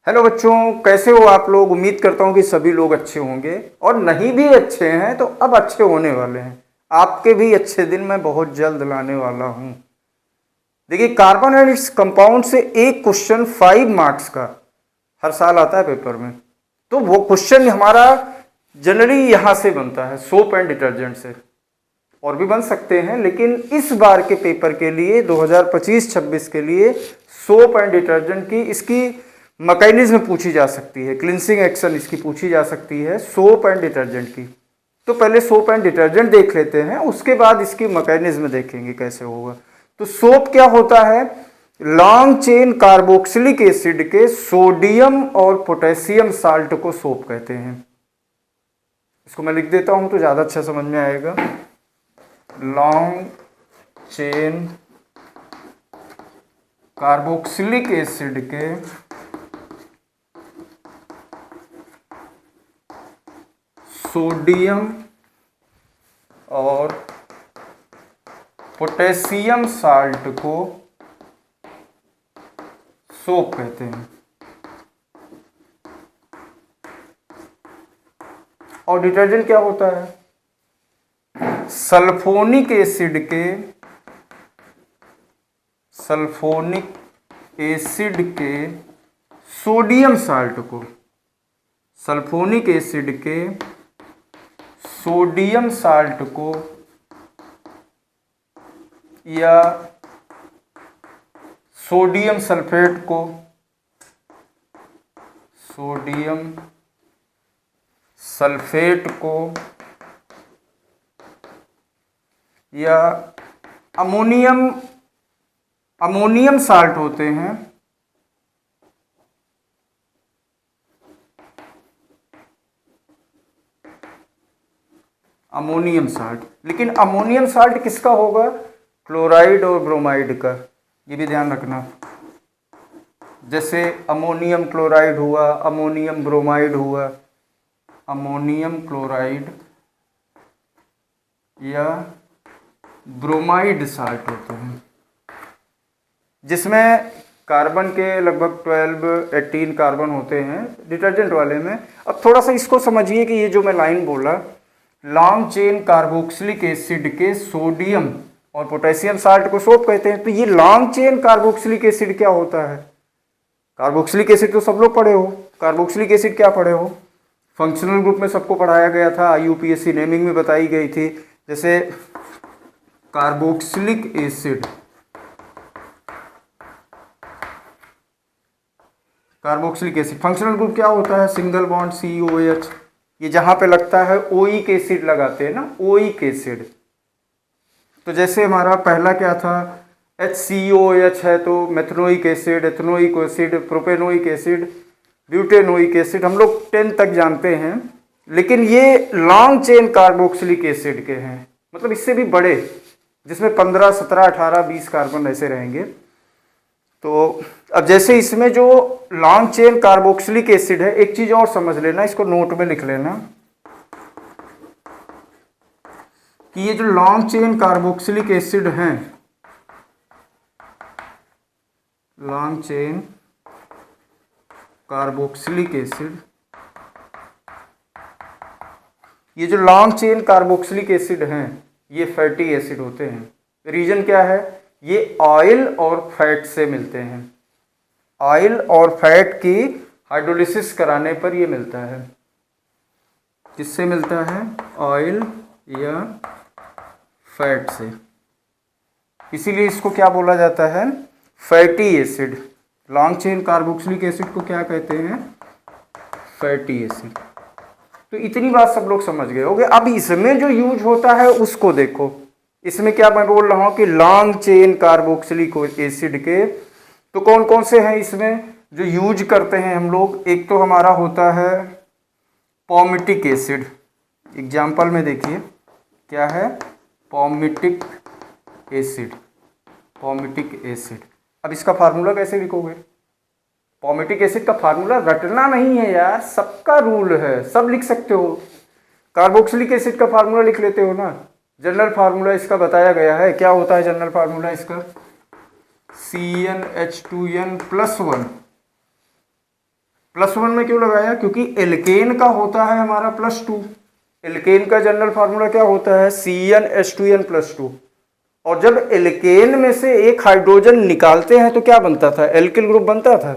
Hello बच्चों, कैसे हो आप लोग। उम्मीद करता हूँ कि सभी लोग अच्छे होंगे और नहीं भी अच्छे हैं तो अब अच्छे होने वाले हैं। आपके भी अच्छे दिन मैं बहुत जल्द लाने वाला हूँ। देखिए, कार्बन एंड इट्स कंपाउंड से एक क्वेश्चन 5 मार्क्स का हर साल आता है पेपर में। तो वो क्वेश्चन हमारा जनरली यहाँ से बनता है, सोप एंड डिटर्जेंट से। और भी बन सकते हैं, लेकिन इस बार के पेपर के लिए 2025-26 के लिए सोप एंड डिटर्जेंट की इसकी मैकेनिज्म पूछी जा सकती है, क्लिनसिंग एक्शन इसकी पूछी जा सकती है सोप एंड डिटर्जेंट की। तो पहले सोप एंड डिटर्जेंट देख लेते हैं, उसके बाद इसकी मैकेनिज्म देखेंगे कैसे होगा। तो सोप क्या होता है? लॉन्ग चेन कार्बोक्सिलिक एसिड के सोडियम और पोटेशियम साल्ट को सोप कहते हैं। इसको मैं लिख देता हूं तो ज्यादा अच्छा समझ में आएगा। लॉन्ग चेन कार्बोक्सिलिक एसिड के सोडियम और पोटेशियम साल्ट को सोप कहते हैं। और डिटर्जेंट क्या होता है? सल्फोनिक एसिड के सोडियम साल्ट को, सल्फोनिक एसिड के सोडियम साल्ट को या सोडियम सल्फेट को, सोडियम सल्फेट को या अमोनियम साल्ट होते हैं, अमोनियम साल्ट। लेकिन अमोनियम साल्ट किसका होगा? क्लोराइड और ब्रोमाइड का, ये भी ध्यान रखना। जैसे अमोनियम क्लोराइड हुआ, अमोनियम ब्रोमाइड हुआ, अमोनियम क्लोराइड या ब्रोमाइड साल्ट होते हैं, जिसमें कार्बन के लगभग 12-18 कार्बन होते हैं डिटर्जेंट वाले में। अब थोड़ा सा इसको समझिए कि ये जो मैं लाइन बोला, लॉन्ग चेन कार्बोक्सिलिक एसिड के सोडियम और पोटेशियम साल्ट को सोप कहते हैं। तो ये लॉन्ग चेन कार्बोक्सिलिक एसिड क्या होता है? कार्बोक्सिलिक एसिड तो सब लोग पढ़े हो। कार्बोक्सिलिक एसिड क्या पढ़े हो? फंक्शनल ग्रुप में सबको पढ़ाया गया था, यूपीएससी नेमिंग में बताई गई थी। जैसे carboxylic acid, carboxylic acid functional group क्या होता है? Single bond COH। ये जहां पे लगता है ओइक एसिड लगाते हैं ना, ओइक एसिड। तो जैसे हमारा पहला क्या था, HCOH है तो methanoic acid, ethanoic acid, propanoic acid, butanoic acid, हम लोग 10 तक जानते हैं। लेकिन ये लॉन्ग चेन कार्बोक्सिलिक एसिड के हैं, मतलब इससे भी बड़े, जिसमें 15, 17, 18, 20 कार्बन ऐसे रहेंगे। तो अब जैसे इसमें जो लॉन्ग चेन कार्बोक्सिलिक एसिड है, एक चीज और समझ लेना, इसको नोट में लिख लेना कि ये जो लॉन्ग चेन कार्बोक्सिलिक एसिड हैं, लॉन्ग चेन कार्बोक्सिलिक एसिड, ये जो लॉन्ग चेन कार्बोक्सिलिक एसिड हैं ये फैटी एसिड होते हैं। रीजन क्या है? ये ऑयल और फैट से मिलते हैं। ऑयल और फैट की हाइड्रोलिसिस कराने पर ये मिलता है। किससे मिलता है? ऑयल या फैट से। इसीलिए इसको क्या बोला जाता है? Fatty acid. Long chain carboxylic acid को क्या कहते हैं? Fatty acid. तो इतनी बात सब लोग समझ गए होंगे। अब इसमें जो यूज होता है उसको देखो। इसमें क्या मैं बोल रहा हूं कि लॉन्ग चेन कार्बोक्सिलिक एसिड के तो कौन कौन से हैं इसमें जो यूज करते हैं हम लोग? एक तो हमारा होता है पॉमिटिक एसिड। एग्जाम्पल में देखिए क्या है? पॉमिटिक एसिड, पॉमिटिक एसिड। अब इसका फार्मूला कैसे लिखोगे? पॉमिटिक एसिड का फार्मूला रटना नहीं है यार, सबका रूल है, सब लिख सकते हो। कार्बोक्सिलिक एसिड का फार्मूला लिख लेते हो ना, जनरल फार्मूला इसका बताया गया है। क्या होता है जनरल फार्मूला इसका? CnH2n+1 +1 में क्यों लगाया, क्योंकि एल्केन का होता है हमारा +2। एल्केन का जनरल फार्मूला क्या होता है, CnH2n+2। और जब एल्केन में से एक हाइड्रोजन निकालते हैं तो क्या बनता था, एल्किल ग्रुप बनता था,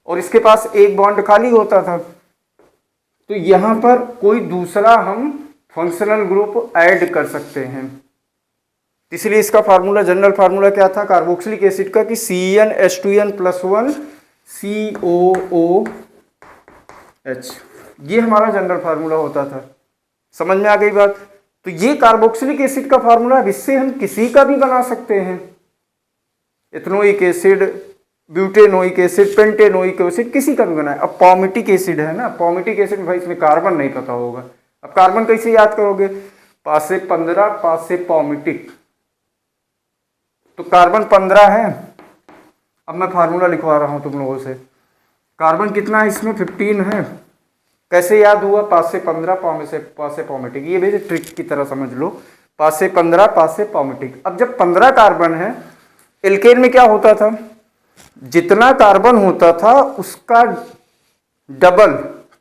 और इसके पास एक बॉन्ड खाली होता था। तो यहां पर कोई दूसरा हम फंक्शनल ग्रुप ऐड कर सकते हैं। इसलिए इसका फार्मूला, जनरल फार्मूला क्या था कार्बोक्सिलिक एसिड का, कि CnH2n+1 COOH, ये हमारा जनरल फार्मूला होता था। समझ में आ गई बात। तो ये कार्बोक्सिलिक एसिड का फार्मूला है, इससे हम किसी का भी बना सकते हैं, ethanoic acid, butanoic acid, pentanoic acid, किसी का भी बनाए। अब पॉमिटिक एसिड है ना, पॉमिटिक एसिड भाई इसमें कार्बन नहीं पता होगा। अब कार्बन कैसे याद करोगे, पास से 15, पास से पॉमिटिक, तो कार्बन 15 है। अब मैं फार्मूला लिखवा रहा हूं तुम लोगों से, कार्बन कितना है इसमें, 15 है। कैसे याद हुआ, पास से 15, पास से पॉमिटिक, ये भी ट्रिक की तरह समझ लो, पास से 15, पास से पॉमिटिक। अब जब 15 कार्बन है, एल्केन में क्या होता था, जितना कार्बन होता था उसका डबल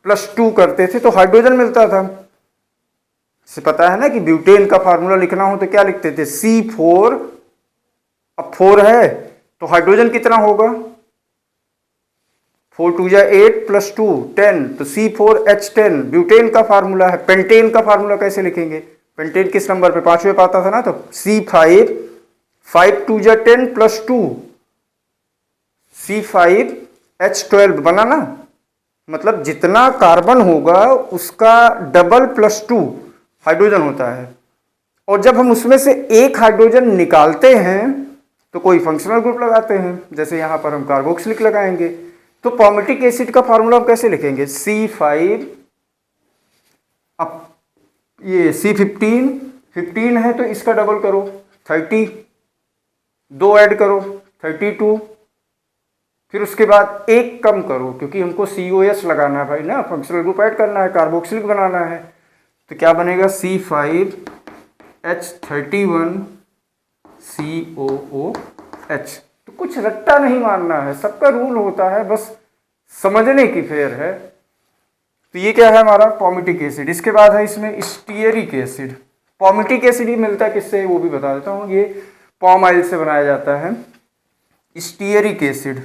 +2 करते थे तो हाइड्रोजन मिलता था। इसे पता है ना कि ब्यूटेन का फार्मूला लिखना हो तो क्या लिखते थे, C4। अब 4 है तो हाइड्रोजन कितना होगा, 4 2 जा 8 +2 10, तो C4H10 ब्यूटेन का फार्मूला है। पेंटेन का फार्मूला कैसे लिखेंगे, पेंटेन किस नंबर पे, 5वें पे आता था ना, तो C5 5 2 जा 10 +2 C5H12 बना ना, मतलब जितना कार्बन होगा उसका डबल +2 हाइड्रोजन होता है। और जब हम उसमें से एक हाइड्रोजन निकालते हैं तो कोई फंक्शनल ग्रुप लगाते हैं, जैसे यहां पर हम कार्बोक्सिलिक लगाएंगे। तो पॉमिटिक एसिड का फार्मूला हम कैसे लिखेंगे, C5, अब ये C15 है तो इसका डबल करो 30, 2 ऐड करो 32, फिर उसके बाद एक कम करो क्योंकि हमको COS लगाना है भाई ना, फंक्शनल ग्रुप ऐड करना है, कार्बोक्सिलिक बनाना है। तो क्या बनेगा, C5H31 COOH। तो कुछ रट्टा नहीं मारना है, सबका रूल होता है, बस समझने की फेर है। तो ये क्या है हमारा पॉमिटिक एसिड। इसके बाद है इसमें स्टीयरिक एसिड। पॉमिटिक एसिड ही मिलता है किससे, वो भी बता देता हूँ, ये पॉम ऑयल से बनाया जाता है। स्टीयरिक एसिड,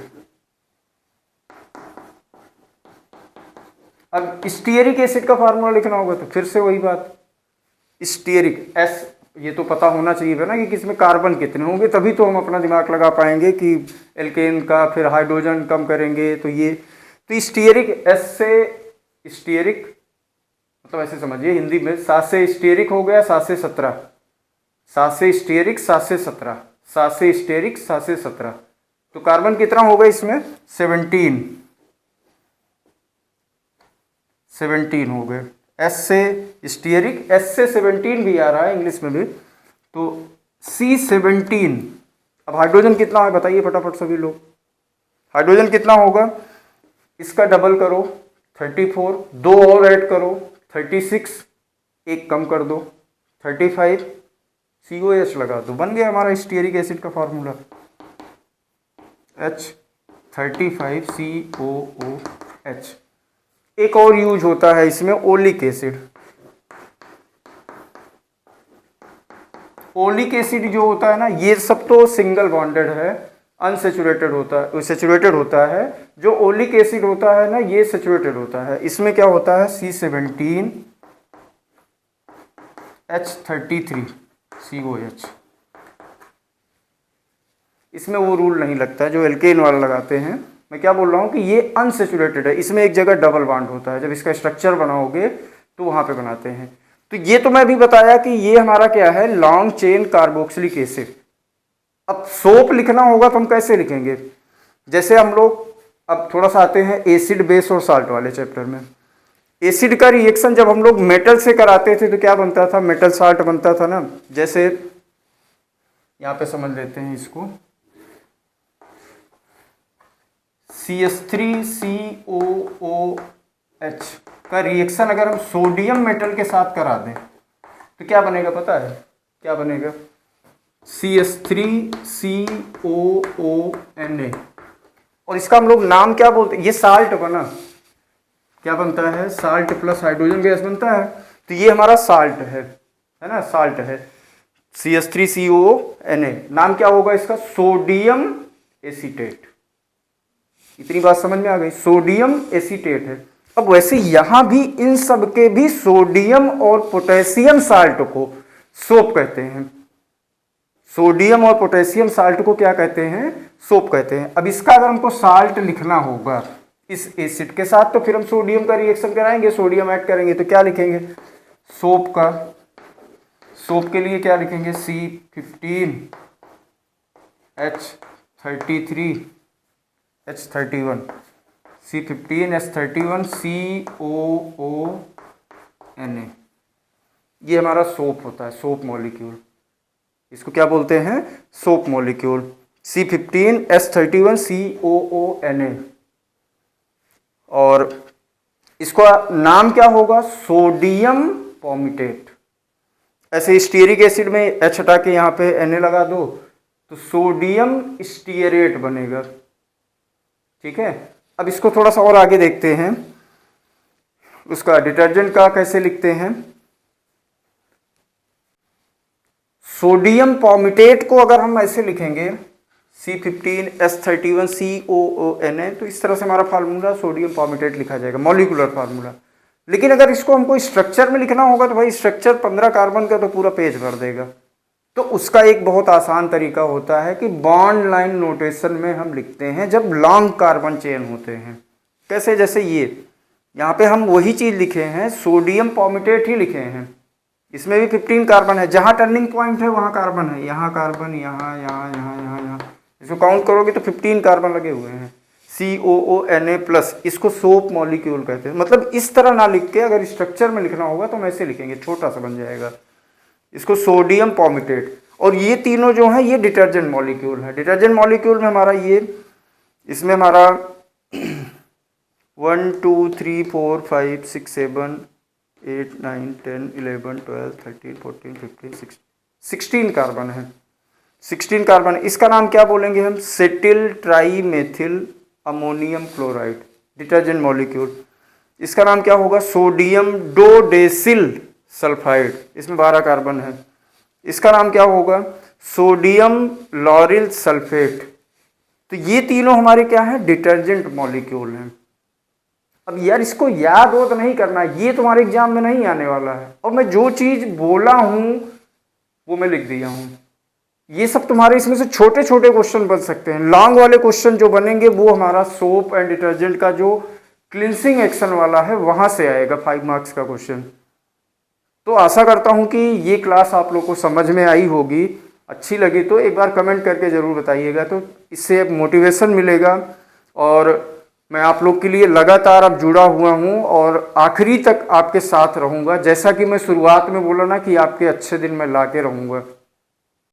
अब स्टीयरिक एसिड का फार्मूला लिखना होगा तो फिर से वही बात, स्टीयरिक S, ये तो पता होना चाहिए ना कि किसमें कार्बन कितने होंगे, तभी तो हम अपना दिमाग लगा पाएंगे कि एल्केन का फिर हाइड्रोजन कम करेंगे। तो ये तो स्टीयरिक S से स्टीयरिक, मतलब ऐसे समझिए हिंदी में, 7 से स्टीयरिक हो गया 7 से 17, 7 से स्टीयरिक 7 से 17, 7 से स्टीयरिक 7 से 17, तो कार्बन कितना होगा इसमें 17 हो गए। S से स्टीयरिक, S से 17 भी आ रहा है इंग्लिश में भी, तो C17। अब हाइड्रोजन कितना है बताइए फटाफट सभी लोग, हाइड्रोजन कितना होगा, इसका डबल करो 34, 2 और ऐड करो 36, एक कम कर दो 35, COH लगा दो, बन गया हमारा स्टीयरिक एसिड का फॉर्मूला, H35COOH। एक और यूज होता है इसमें ओलिक एसिड। ओलिक एसिड जो होता है ना, ये सब तो सिंगल बॉन्डेड है, अनसेचुरेटेड होता है, सेचुरेटेड होता है। जो ओलिक एसिड होता है ना, ये सेचुरेटेड होता है। इसमें क्या होता है, C17H33 COH। इसमें वो रूल नहीं लगता है जो एल्केन वाला लगाते हैं। मैं क्या बोल रहा हूँ कि ये अनसेचुरेटेड है, इसमें एक जगह डबल बॉन्ड होता है, जब इसका स्ट्रक्चर बनाओगे तो वहाँ पे बनाते हैं। तो ये तो मैं भी बताया कि ये हमारा क्या है, लॉन्ग चेन कार्बोक्सिलिक एसिड। अब सोप लिखना होगा तो हम कैसे लिखेंगे, जैसे हम लोग अब थोड़ा सा आते हैं एसिड बेस और साल्ट वाले चैप्टर में। एसिड का रिएक्शन जब हम लोग मेटल से कराते थे तो क्या बनता था, मेटल साल्ट बनता था ना। जैसे यहाँ पे समझ लेते हैं इसको, CH3COOH का रिएक्शन अगर हम सोडियम मेटल के साथ करा दें तो क्या बनेगा पता है, क्या बनेगा, CH3COONA। और इसका हम लोग नाम क्या बोलते हैं, ये साल्ट बना, क्या बनता है, साल्ट प्लस हाइड्रोजन गैस बनता है। तो ये हमारा साल्ट है ना, साल्ट है CH3CONA। नाम क्या होगा इसका, सोडियम एसीटेट। इतनी बात समझ में आ गई, सोडियम एसीटेट है। अब वैसे यहां भी इन सब के भी सोडियम और पोटेशियम साल्ट को सोप कहते हैं। सोडियम और पोटेशियम साल्ट को क्या कहते हैं, सोप कहते हैं। अब इसका अगर हमको साल्ट लिखना होगा इस एसिड के साथ, तो फिर हम सोडियम का रिएक्शन कराएंगे, सोडियम ऐड करेंगे, तो क्या लिखेंगे सोप का, सोप के लिए क्या लिखेंगे C15H33H31 C15H31COONA। ये हमारा सोप होता है, सोप मॉलिक्यूल। इसको क्या बोलते हैं, सोप मॉलिक्यूल C15H31COONA। और इसका नाम क्या होगा, सोडियम पॉमिटेट। ऐसे स्टीयरिक एसिड में H हटा के यहाँ पे Na लगा दो तो सोडियम स्टीयरेट बनेगा। ठीक है, अब इसको थोड़ा सा और आगे देखते हैं, उसका डिटर्जेंट का कैसे लिखते हैं। सोडियम पॉमिटेट को अगर हम ऐसे लिखेंगे C15H31COONA, तो इस तरह से हमारा फार्मूला सोडियम पॉमिटेट लिखा जाएगा, मॉलिक्यूलर फार्मूला। लेकिन अगर इसको हमको स्ट्रक्चर में लिखना होगा तो भाई स्ट्रक्चर 15 कार्बन का तो पूरा पेज भर देगा। तो उसका एक बहुत आसान तरीका होता है कि बॉन्ड लाइन नोटेशन में हम लिखते हैं जब लॉन्ग कार्बन चेन होते हैं। कैसे, जैसे ये यहाँ पे हम वही चीज़ लिखे हैं, सोडियम पॉमिटेट ही लिखे हैं। इसमें भी 15 कार्बन है, जहाँ टर्निंग पॉइंट है वहाँ कार्बन है, यहाँ कार्बन, यहाँ यहाँ यहाँ यहाँ यहाँ, इसको काउंट करोगे तो 15 कार्बन लगे हुए हैं। COONA प्लस, इसको सोप मॉलिक्यूल कहते हैं। मतलब इस तरह ना लिख के अगर स्ट्रक्चर में लिखना होगा तो हम ऐसे लिखेंगे, छोटा सा बन जाएगा, इसको सोडियम पॉमिटेट। और ये तीनों जो हैं ये डिटर्जेंट मॉलिक्यूल है। डिटर्जेंट मॉलिक्यूल में हमारा ये, इसमें हमारा 1 2 3 4 5 6 7 8 9 10 11 12 13 14 15 16 कार्बन है, 16 कार्बन। इसका नाम क्या बोलेंगे हम, cetyl trimethyl ammonium chloride, detergent molecule. इसका नाम क्या होगा, सोडियम डोडेसिल सल्फाइड, इसमें 12 कार्बन है। इसका नाम क्या होगा, सोडियम लॉरिल सल्फेट। तो ये तीनों हमारे क्या है, डिटर्जेंट मॉलिक्यूल हैं। अब यार इसको याद हो तो नहीं करना, ये तुम्हारे एग्जाम में नहीं आने वाला है, और मैं जो चीज बोला हूं वो मैं लिख दिया हूं। ये सब तुम्हारे इसमें से छोटे छोटे क्वेश्चन बन सकते हैं। लॉन्ग वाले क्वेश्चन जो बनेंगे वो हमारा सोप एंड डिटर्जेंट का जो क्लिनसिंग एक्शन वाला है वहां से आएगा 5 मार्क्स का क्वेश्चन। तो आशा करता हूं कि ये क्लास आप लोग को समझ में आई होगी। अच्छी लगी तो एक बार कमेंट करके ज़रूर बताइएगा, तो इससे एक मोटिवेशन मिलेगा। और मैं आप लोग के लिए लगातार अब जुड़ा हुआ हूं और आखिरी तक आपके साथ रहूंगा। जैसा कि मैं शुरुआत में बोला ना कि आपके अच्छे दिन मैं ला के रहूँगा।